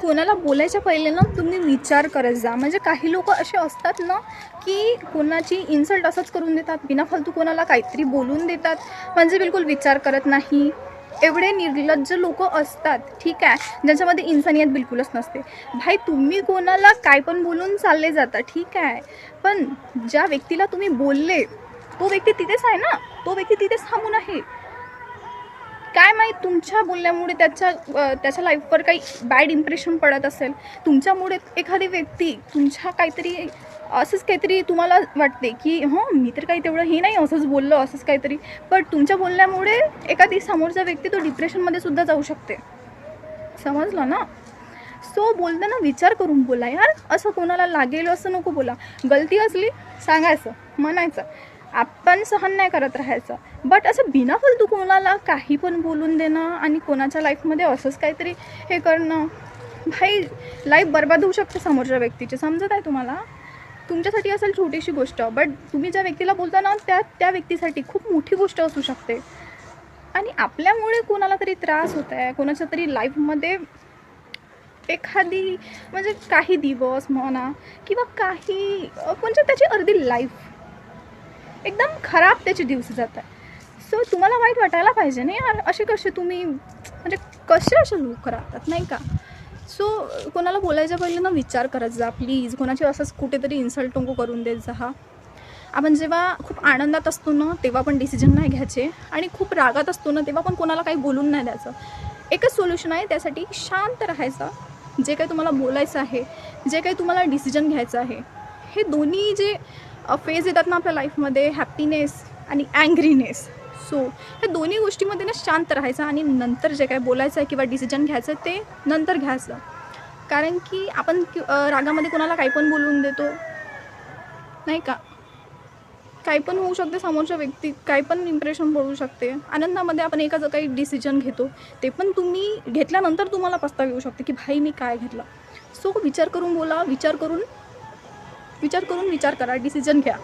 कोणाला बोलायच्या पहिले ना तुम्ही विचार करत जा. म्हणजे काही लोक असे असतात ना की कोणाची इन्सल्ट असंच करून देतात, बिनाफालतू कोणाला काहीतरी बोलून देतात, म्हणजे बिलकुल विचार करत नाही. एवढे निर्लज्ज लोक असतात, ठीक आहे, ज्यांच्यामध्ये इन्सानियत बिलकुलच नसते. भाई तुम्ही कोणाला काय पण बोलून चालले जाता, ठीक आहे, पण ज्या व्यक्तीला तुम्ही बोलले तो व्यक्ती तिथेच आहे ना, तो व्यक्ती तिथेच थांबून आहे. काय माहीत तुमच्या बोलण्यामुळे त्याच्या लाईफवर काही बॅड इम्प्रेशन पडत असेल. तुमच्यामुळे एखादी व्यक्ती तुमच्या काहीतरी असंच काहीतरी तुम्हाला वाटते की मी तर काही तेवढं हे नाही, असंच बोललो असंच काहीतरी, पण तुमच्या बोलण्यामुळे एखादी समोरचा व्यक्ती तो डिप्रेशनमध्ये सुद्धा जाऊ शकते. समजलं ना? सो बोलताना विचार करून बोला यार. असं कोणाला लागेल असं नको बोला. गलती असली सांगायचं, म्हणायचं, आपण सहन नाही करत राहायचं. बट असं बिनाफालतू कोणाला काही पण बोलून देणं आणि कोणाच्या लाईफमध्ये असंच काहीतरी हे करणं, भाई लाईफ बर्बाद होऊ शकते समोरच्या व्यक्तीची. समजत आहे तुम्हाला? तुमच्यासाठी असेल छोटीशी गोष्ट, बट तुम्ही ज्या व्यक्तीला बोलता ना त्या व्यक्तीसाठी खूप मोठी गोष्ट असू शकते. आणि आपल्यामुळे कोणाला तरी त्रास होत आहे, कोणाच्या तरी लाईफमध्ये एखादी म्हणजे काही दिवस म्हणा किंवा काही म्हणजे त्याची अर्धी लाईफ एकदम खराब त्याचे दिवस जात आहे. सो तुम्हाला वाईट वाटायला पाहिजे नाही यार. असे कसे तुम्ही म्हणजे कसे असे लोक राहतात नाही का? सो कोणाला बोलायच्या पहिले ना विचार करत जा प्लीज. कोणाची असंच कुठेतरी इन्सल्ट नको करून देत जा. आपण जेव्हा खूप आनंदात असतो ना तेव्हा पण डिसिजन नाही घ्यायचे, आणि खूप रागात असतो ना तेव्हा पण कोणाला काही बोलून नाही द्यायचं. एकच सोल्युशन आहे त्यासाठी, शांत राहायचं. जे काही तुम्हाला बोलायचं आहे, जे काही तुम्हाला डिसिजन घ्यायचं आहे, हे दोन्ही जे फेज येतात ना आपल्या लाईफमध्ये, हॅपीनेस आणि अँग्रीनेस, सो ह्या दोन्ही गोष्टीमध्ये ना शांत राहायचं आणि नंतर जे काही बोलायचं आहे किंवा डिसिजन घ्यायचं आहे ते नंतर घ्यायचं. कारण की आपण रागामध्ये कोणाला काही पण बोलून देतो नाही का? काही पण होऊ शकते, समोरच्या व्यक्ती काही पण इम्प्रेशन पडू शकते. आनंदामध्ये आपण एखादं काही डिसिजन घेतो, ते पण तुम्ही घेतल्यानंतर तुम्हाला पस्ताव येऊ शकते की भाई मी काय घेतलं. सो विचार करून बोला, विचार करून विचार करा, डिसिजन घ्या.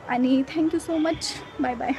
आणि thank you so much. Bye bye.